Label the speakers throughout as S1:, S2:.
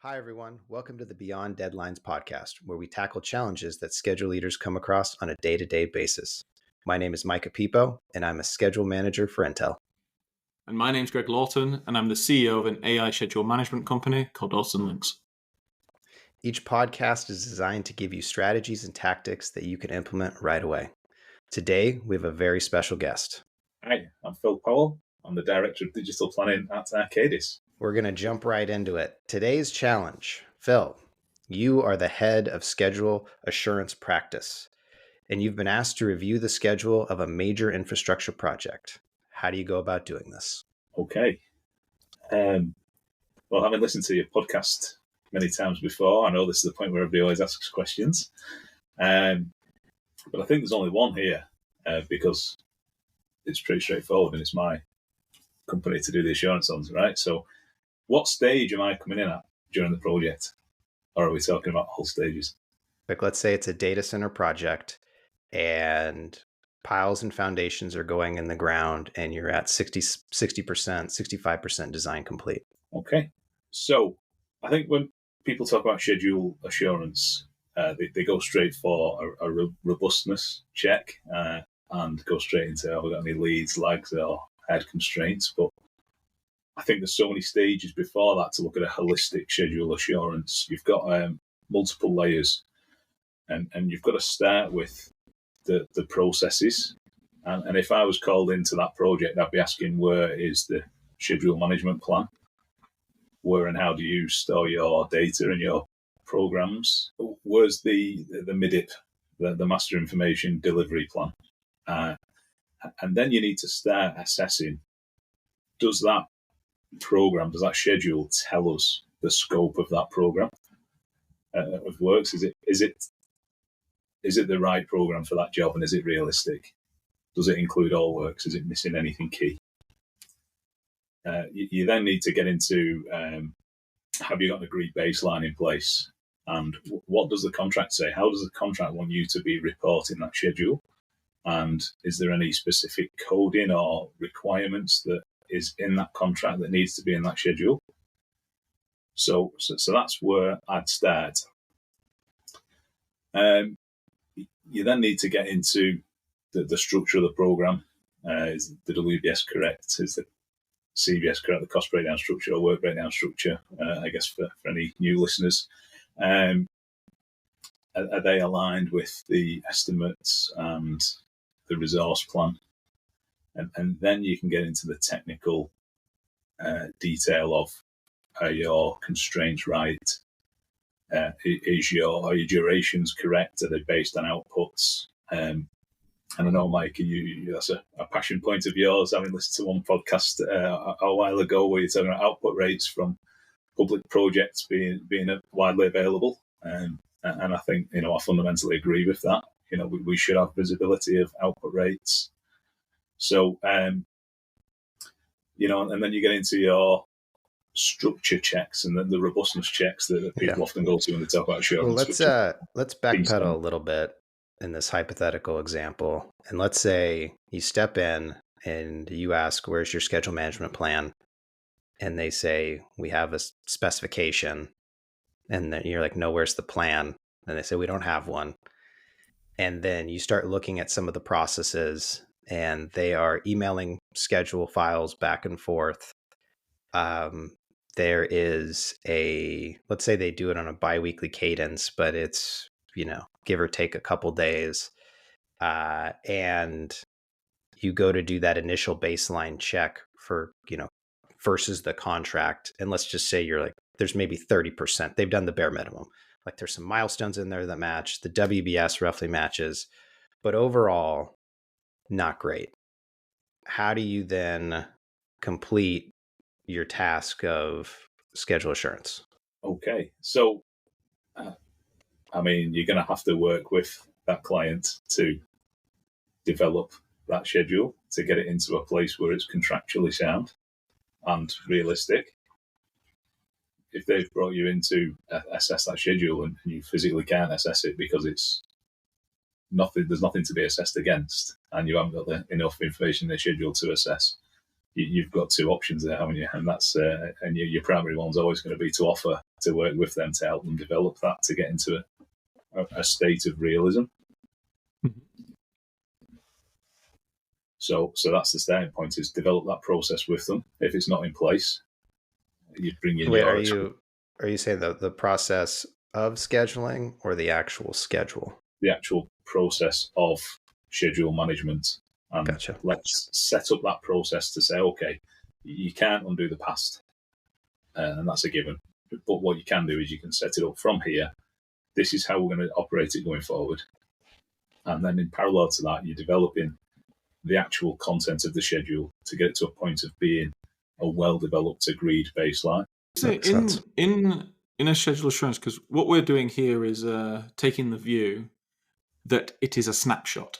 S1: Hi, everyone. Welcome to the Beyond Deadlines podcast, where we tackle challenges that schedule leaders come across on a day-to-day basis. My name is Micah, and I'm a schedule manager for Intel.
S2: And my name's Greg Lawton, and I'm the CEO of an AI schedule management company called Austin Links.
S1: Each podcast is designed to give you strategies and tactics that you can implement right away. Today, we have a very special guest.
S3: Hi, I'm Philip Powell. I'm the Director of Digital Planning at Arcadis.
S1: We're going to jump right into it. Today's challenge. Phil, you are the head of schedule assurance practice, and you've been asked to review the schedule of a major infrastructure project. How do you go about doing this?
S3: Okay. Well, having listened to your podcast many times before, I know this is the point where everybody always asks questions. But I think there's only one here because it's pretty straightforward and it's my company to do the assurance on, right? So what stage am I coming in at during the project? Or are we talking about all stages?
S1: Like, let's say it's a data center project and piles and foundations are going in the ground and you're at 60%, 65% design complete.
S3: Okay. So I think when people talk about schedule assurance, they go straight for a robustness check and go straight into, have we got any leads, lags, or head constraints? But I think there's so many stages before that to look at a holistic schedule assurance. You've got multiple layers, and you've got to start with the processes. And if I was called into that project, I'd be asking, where is the schedule management plan? Where and how do you store your data and your programs? Where's the MIDIP, the Master Information Delivery Plan? And then you need to start assessing, does that program, does that schedule tell us the scope of that program of works? Is it the right program for that job, and is it realistic? Does it include all works? Is it missing anything key? You then need to get into, have you got an agreed baseline in place? And what does the contract say? How does the contract want you to be reporting that schedule? And is there any specific coding or requirements that is in that contract that needs to be in that schedule? So that's where I'd start. You then need to get into the structure of the program. Is the WBS correct? Is the CBS correct? The cost breakdown structure or work breakdown structure? I guess for any new listeners, are they aligned with the estimates and the resource plan? And then you can get into the technical detail of, are your constraints right? Are your durations correct? Are they based on outputs? And I know, Mike, that's a passion point of yours, having listened to one podcast a while ago where you're talking about output rates from public projects being widely available. And I think, I fundamentally agree with that. We should have visibility of output rates. So, and then you get into your structure checks and then the robustness checks that people often go to when they talk about assurance.
S1: Well, let's backpedal a little bit in this hypothetical example. And let's say you step in and you ask, where's your schedule management plan? And they say, we have a specification. And then you're like, no, where's the plan? And they say, we don't have one. And then you start looking at some of the processes and they are emailing schedule files back and forth. There is let's say they do it on a biweekly cadence, but it's, give or take a couple days. And you go to do that initial baseline check for, versus the contract. And let's just say you're like, there's maybe 30%. They've done the bare minimum. Like there's some milestones in there that match. The WBS roughly matches, but overall, not great. How do you then complete your task of schedule assurance?
S3: Okay. So, you're going to have to work with that client to develop that schedule to get it into a place where it's contractually sound and realistic. If they've brought you in to assess that schedule and you physically can't assess it because it's nothing, there's nothing to be assessed against, and you haven't got enough information in the schedule to assess, you've got two options there, haven't you? And that's and your primary one's always going to be to offer to work with them to help them develop that to get into a state of realism. So that's the starting point, is develop that process with them. If it's not in place, you bring in
S1: Wait, are you saying the process of scheduling or the actual schedule?
S3: the actual process of schedule management. And
S1: Gotcha.
S3: let's set up that process to say, okay, you can't undo the past, and that's a given. But what you can do is you can set it up from here. This is how we're going to operate it going forward. And then in parallel to that, you're developing the actual content of the schedule to get it to a point of being a well-developed, agreed baseline.
S2: In a schedule assurance, because what we're doing here is taking the view that it is a snapshot.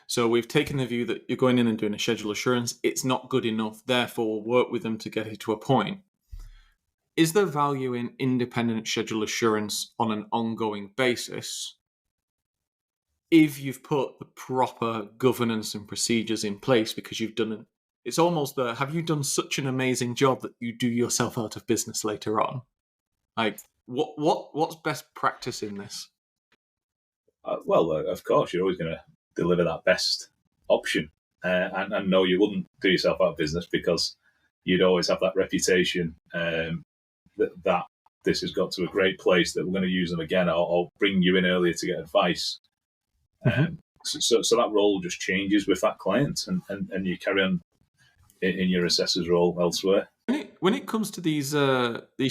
S2: So we've taken the view that you're going in and doing a schedule assurance. It's not good enough, therefore work with them to get it to a point. Is there value in independent schedule assurance on an ongoing basis if you've put the proper governance and procedures in place, because you've done it? It's almost have you done such an amazing job that you do yourself out of business later on? Like, what's best practice in this?
S3: Of course, you're always going to deliver that best option. And no, you wouldn't do yourself out of business, because you'd always have that reputation that this has got to a great place, that we're going to use them again, or bring you in earlier to get advice. So that role just changes with that client, and you carry on in your assessor's role elsewhere.
S2: When it comes to these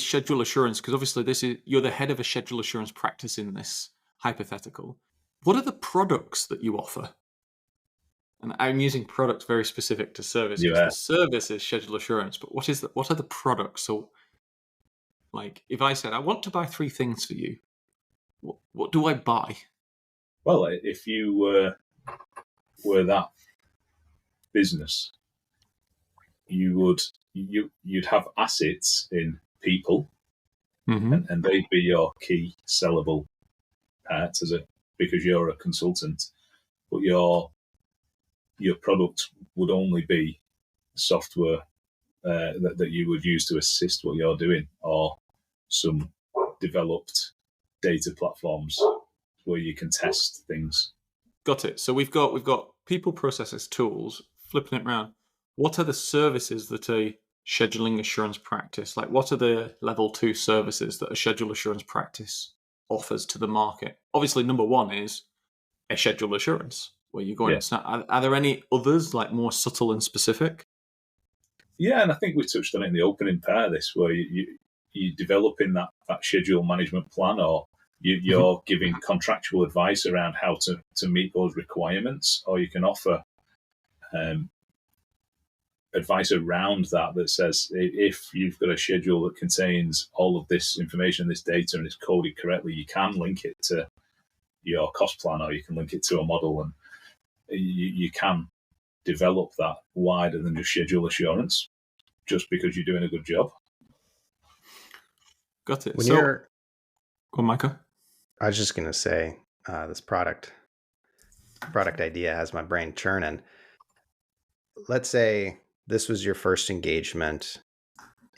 S2: schedule assurance, because obviously you're the head of a schedule assurance practice in this hypothetical, what are the products that you offer? And I'm using products very specific to service, because the service is schedule assurance, but what are the products? So, like, if I said, I want to buy 3 things for you, what do I buy?
S3: Well, if you were that business, you'd have assets in people, and they'd be your key sellable part because you're a consultant. But your product would only be software that you would use to assist what you're doing, or some developed data platforms where you can test things.
S2: Got it. So we've got people, processes, tools. Flipping it around, what are the services that a scheduling assurance practice, like what are the level 2 services that a schedule assurance practice offers to the market? Obviously, number 1 is a schedule assurance, where you're going to snap. Are there any others, like more subtle and specific?
S3: Yeah, and I think we touched on it in the opening part of this, where you're developing that schedule management plan, or you're giving contractual advice around how to meet those requirements, or you can offer advice around that says, if you've got a schedule that contains all of this information, this data, and it's coded correctly, you can link it to your cost plan, or you can link it to a model, and you can develop that wider than just schedule assurance, just because you're doing a good job.
S2: Got it.
S1: Go
S2: on, Micah.
S1: I was just going to say, this product idea has my brain churning. Let's say this was your first engagement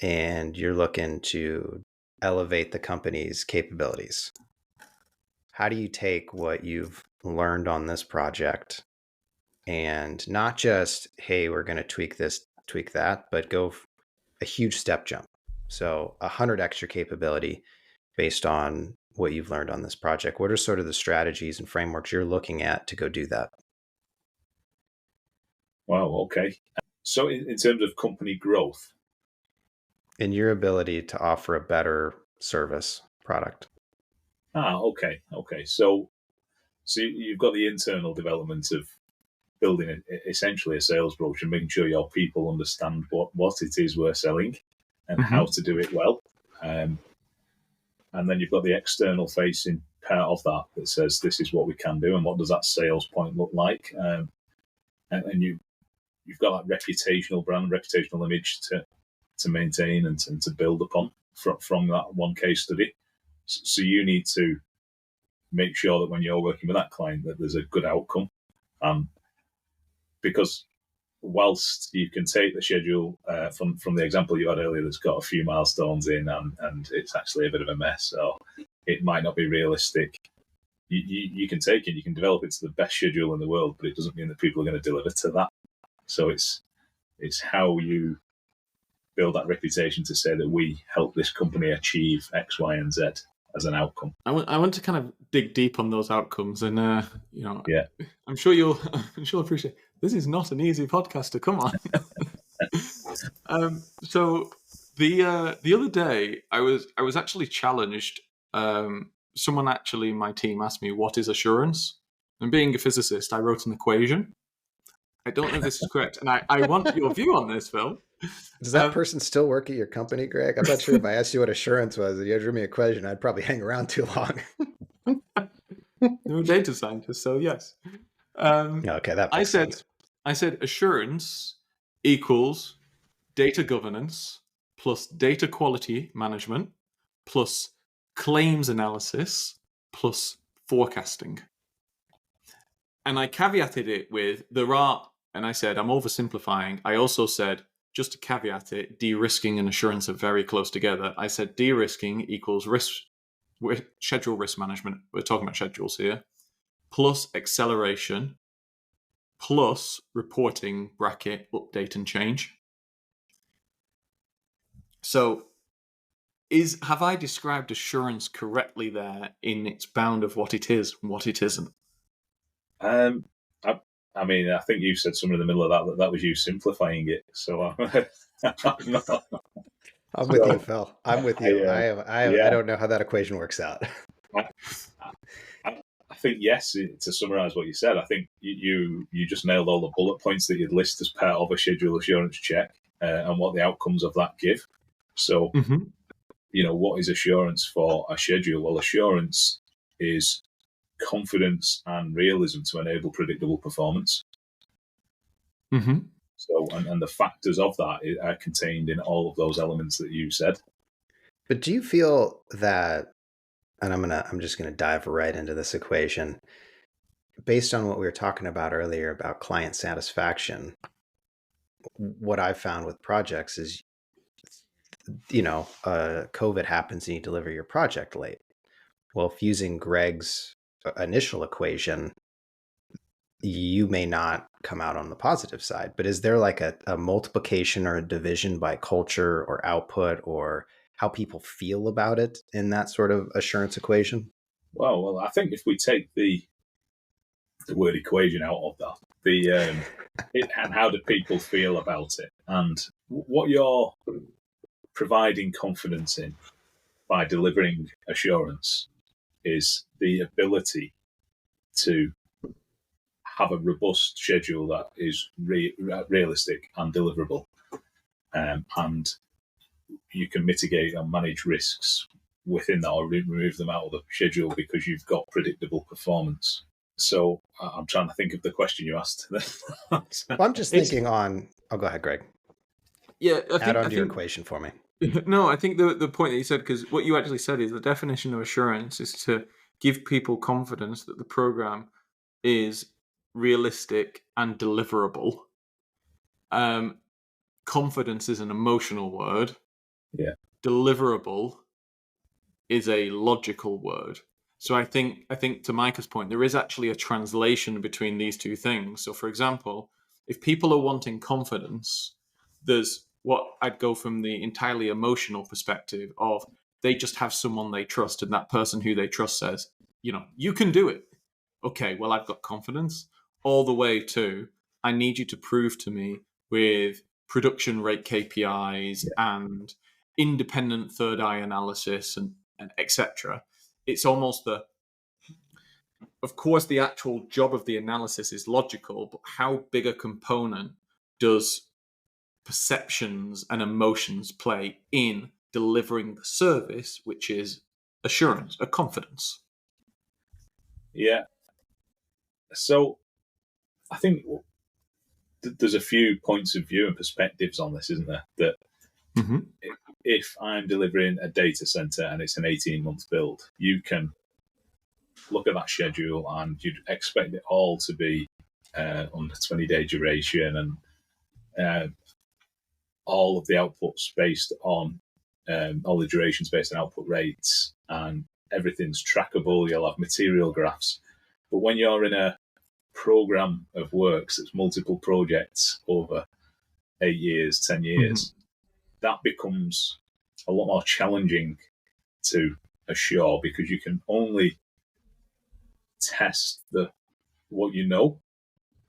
S1: and you're looking to elevate the company's capabilities. How do you take what you've learned on this project and not just, hey, we're going to tweak this, tweak that, but go a huge step jump? So 100 extra capability based on what you've learned on this project. What are sort of the strategies and frameworks you're looking at to go do that?
S3: Wow, okay. So in terms of company growth?
S1: In your ability to offer a better service product.
S3: Okay. So you've got the internal development of building essentially a sales brochure, making sure your people understand what it is we're selling and how to do it well. And then you've got the external facing part of that says, this is what we can do, and what does that sales point look like? And you've got that reputational image to maintain and to build upon from that one case study. So you need to make sure that when you're working with that client, that there's a good outcome. Because whilst you can take the schedule from the example you had earlier that's got a few milestones in and it's actually a bit of a mess, or it might not be realistic, you can take it, you can develop it to the best schedule in the world, but it doesn't mean that people are going to deliver to that. So it's how you build that reputation to say that we help this company achieve X, Y, and Z as an outcome.
S2: I want to kind of dig deep on those outcomes, and
S3: Yeah.
S2: I'm sure you'll appreciate. This is not an easy podcast to come on. So the other day, I was actually challenged. Someone actually in my team asked me, "What is assurance?" And being a physicist, I wrote an equation. I don't know if this is correct, and I want your view on this, Phil.
S1: Does that person still work at your company, Greg? I'm not sure if I asked you what assurance was. If you drew me a question, I'd probably hang around too long.
S2: You're a data scientist, so yes.
S1: Okay, that makes sense.
S2: I said assurance equals data governance plus data quality management plus claims analysis plus forecasting. And I caveated it with and I said, I'm oversimplifying. I also said, just to caveat it, de-risking and assurance are very close together. I said de-risking equals schedule risk management. We're talking about schedules here, plus acceleration, plus reporting bracket, update and change. So have I described assurance correctly there in its bound of what it is and what it isn't?
S3: I mean, I think you said somewhere in the middle of that was you simplifying it. So
S1: I'm with you, Phil. I'm with you. I don't know how that equation works out.
S3: I think, yes, to summarise what you said, I think you just nailed all the bullet points that you'd list as part of a schedule assurance check and what the outcomes of that give. So, what is assurance for a schedule? Well, assurance is confidence and realism to enable predictable performance. So, and the factors of that are contained in all of those elements that you said.
S1: But do you feel that, and I'm just gonna dive right into this equation, based on what we were talking about earlier about client satisfaction, what I've found with projects is, COVID happens and you deliver your project late. Well, if using Greg's initial equation, you may not come out on the positive side, but is there like a multiplication or a division by culture or output or how people feel about it in that sort of assurance equation?
S3: Well, I think if we take the word equation out of that, and how do people feel about it, and what you're providing confidence in by delivering assurance is the ability to have a robust schedule that is realistic and deliverable, and you can mitigate and manage risks within that or remove them out of the schedule because you've got predictable performance. So I'm trying to think of the question you asked.
S1: Well, I'm just thinking on. Oh, go ahead, Greg.
S2: Yeah,
S1: add on to your equation for me.
S2: No, I think the point that you said, because what you actually said is the definition of assurance is to give people confidence that the program is realistic and deliverable. Confidence is an emotional word.
S3: Yeah.
S2: Deliverable is a logical word. So I think to Micah's point, there is actually a translation between these two things. So for example, if people are wanting confidence, there's what I'd go from the entirely emotional perspective of they just have someone they trust, and that person who they trust says, you can do it. Okay, well, I've got confidence, all the way to I need you to prove to me with production rate KPIs and independent third eye analysis and etc. It's almost of course, the actual job of the analysis is logical, but how big a component does perceptions and emotions play in delivering the service, which is assurance, a confidence?
S3: Yeah. So I think there's a few points of view and perspectives on this, isn't there? That if I'm delivering a data center and it's an 18-month build, you can look at that schedule and you'd expect it all to be under 20-day duration and all of the outputs based on all the durations based on output rates, and everything's trackable. You'll have material graphs. But when you're in a program of works that's multiple projects over 8 years, 10 years, that becomes a lot more challenging to assure, because you can only test what you know,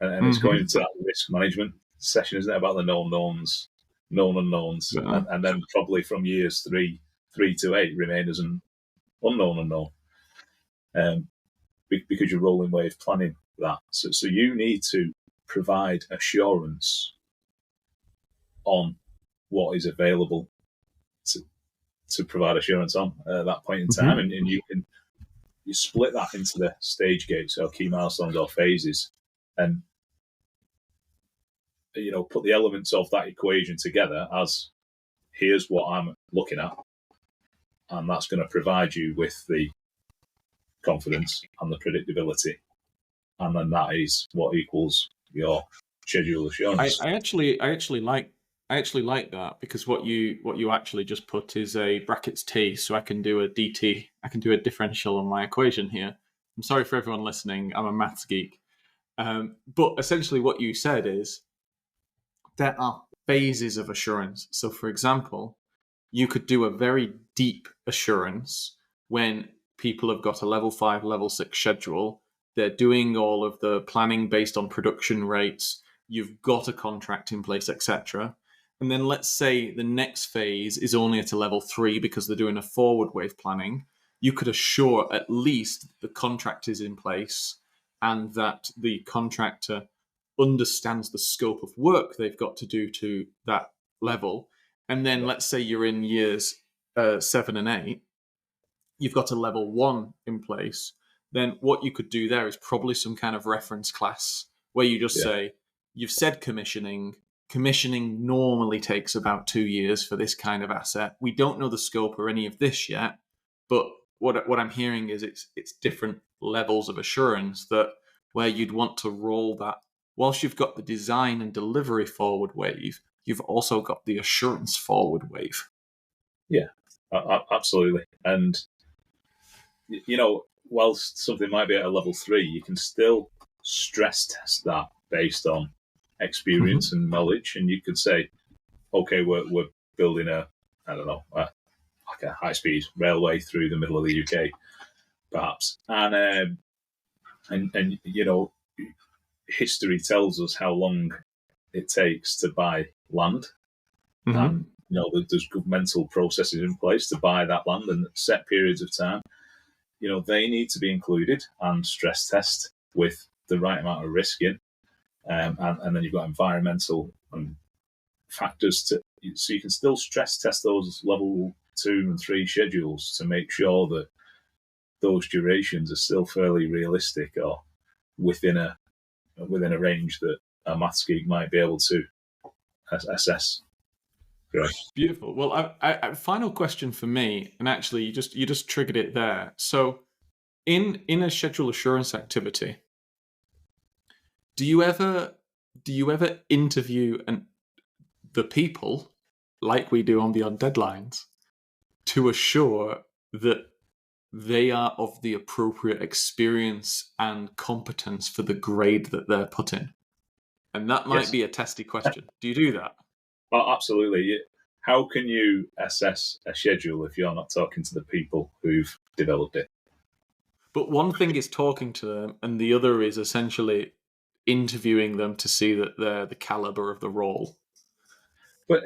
S3: and it's going into that risk management session, isn't it, about the known knowns, known unknowns, and then probably from years 3 to 8 remain as an unknown unknown, because you're rolling wave planning that. So you need to provide assurance on what is available to provide assurance on at that point in time, and you split that into the stage gates, or key milestones or phases, and put the elements of that equation together as, here's what I'm looking at, and that's going to provide you with the confidence and the predictability, and then that is what equals your schedule assurance.
S2: I actually like that, because what you actually just put is a brackets T, so I can do a dt, I can do a differential on my equation here. I'm sorry for everyone listening, I'm a maths geek, but essentially what you said is there are phases of assurance. So for example, you could do a very deep assurance when people have got a level 5, level 6 schedule. They're doing all of the planning based on production rates. You've got a contract in place, etc. And then let's say the next phase is only at a level 3 because they're doing a forward wave planning. You could assure at least the contract is in place and that the contractor understands the scope of work they've got to do to that level. And then let's say you're in years 7 and 8, you've got a level 1 in place. Then what you could do there is probably some kind of reference class where you just say, you've said commissioning. Commissioning normally takes about 2 years for this kind of asset. We don't know the scope or any of this yet, but what I'm hearing is it's different levels of assurance, that where you'd want to roll that. Whilst you've got the design and delivery forward wave, you've also got the assurance forward wave.
S3: Yeah, absolutely. And, whilst something might be at a level 3, you can still stress test that based on experience and knowledge. And you could say, okay, we're building like a high-speed railway through the middle of the UK, perhaps. And history tells us how long it takes to buy land. And, there's governmental processes in place to buy that land, and set periods of time. They need to be included and stress test with the right amount of risk in. And then you've got environmental factors so you can still stress test those level 2 and 3 schedules to make sure that those durations are still fairly realistic, or within a range that a maths geek might be able to assess. Great.
S2: Beautiful. Well, I final question for me, and actually you just triggered it there. So in a schedule assurance activity, do you ever interview the people, like we do on Beyond Deadlines, to assure that they are of the appropriate experience and competence for the grade that they're put in? And that might be a testy question. Do you do that?
S3: Oh, absolutely. How can you assess a schedule if you're not talking to the people who've developed it?
S2: But one thing is talking to them, and the other is essentially interviewing them to see that they're the caliber of the role.
S3: But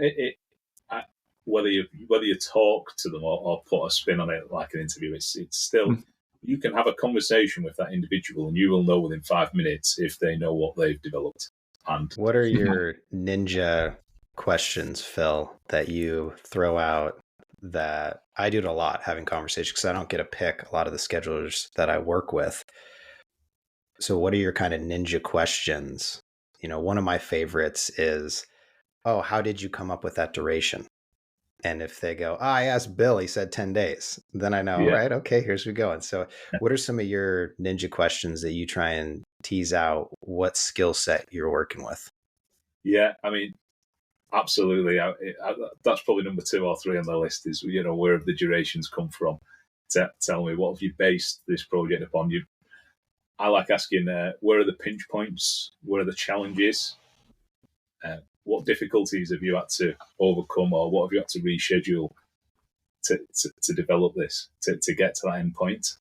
S3: whether you talk to them or put a spin on it like an interview, it's still, you can have a conversation with that individual, and you will know within 5 minutes if they know what they've developed. And
S1: what are your ninja questions, Phil, that you throw out? That I do it a lot, having conversations, because I don't get to pick a lot of the schedulers that I work with. So what are your kind of ninja questions? One of my favorites is, oh, how did you come up with that duration? And if they go, I asked Bill, he said 10 days, then I know, all right, okay, here's we go. And so what are some of your ninja questions that you try and tease out what skill set you're working with?
S3: Yeah, I mean, Absolutely. That's probably number 2 or 3 on the list is, where have the durations come from? Tell me, what have you based this project upon? I like asking, where are the pinch points? Where are the challenges? What difficulties have you had to overcome, or what have you had to reschedule to develop this, to get to that end point?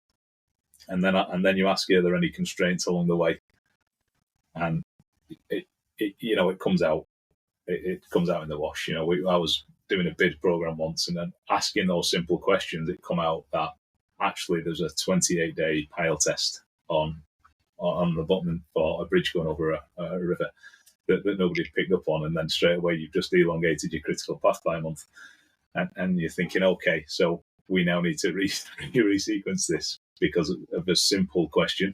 S3: And then you ask, are there any constraints along the way? And it comes out. It comes out in the wash. I was doing a bid program once, and then asking those simple questions, it come out that actually there's a 28-day pile test on the bottom for a bridge going over a river that nobody picked up on, and then straight away you've just elongated your critical path by a month, and you're thinking, okay, so we now need to resequence this because of a simple question.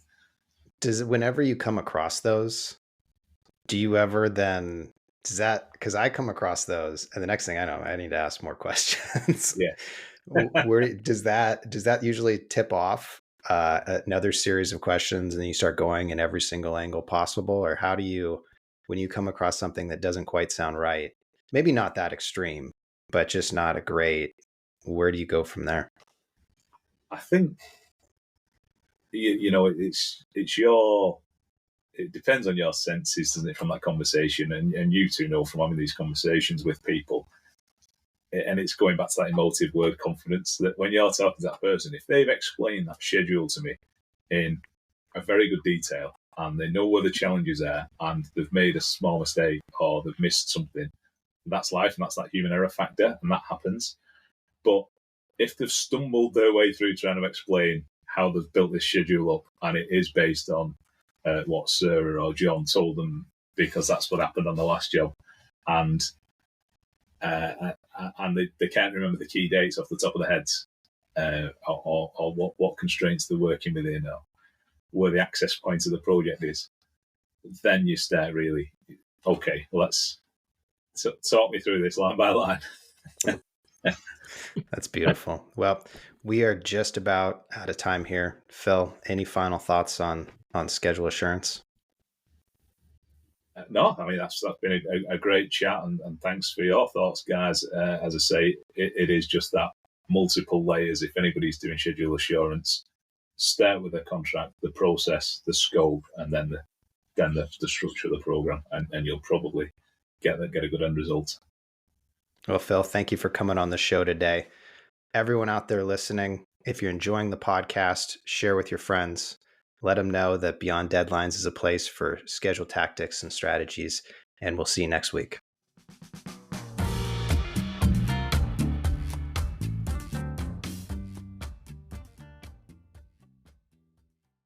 S1: Whenever you come across those, do you ever then, because I come across those and the next thing I know, I need to ask more questions.
S3: Yeah.
S1: Where does that usually tip off another series of questions, and then you start going in every single angle possible? Or how do you, when you come across something that doesn't quite sound right, maybe not that extreme, but just not a great, where do you go from there?
S3: I think, it depends on your senses, doesn't it, from that conversation? And you two know from having these conversations with people, and it's going back to that emotive word confidence, that when you're talking to that person, if they've explained that schedule to me in a very good detail, and they know where the challenges are, and they've made a small mistake or they've missed something, that's life, and that's that human error factor, and that happens. But if they've stumbled their way through trying to explain how they've built this schedule up, and it is based on what Sarah or John told them because that's what happened on the last job, and they can't remember the key dates off the top of their heads, or what constraints they're working within, or where the access point of the project is, then you start really, okay, let's talk me through this line by line.
S1: That's beautiful. Well, we are just about out of time here. Phil, any final thoughts on schedule assurance?
S3: No, I mean, that's been a great chat, and thanks for your thoughts, guys. As I say, it is just that multiple layers. If anybody's doing schedule assurance, start with the contract, the process, the scope, and then the structure of the program, and you'll probably get a good end result.
S1: Well, Phil, thank you for coming on the show today. Everyone out there listening, if you're enjoying the podcast, share with your friends. Let them know that Beyond Deadlines is a place for schedule tactics and strategies, and we'll see you next week.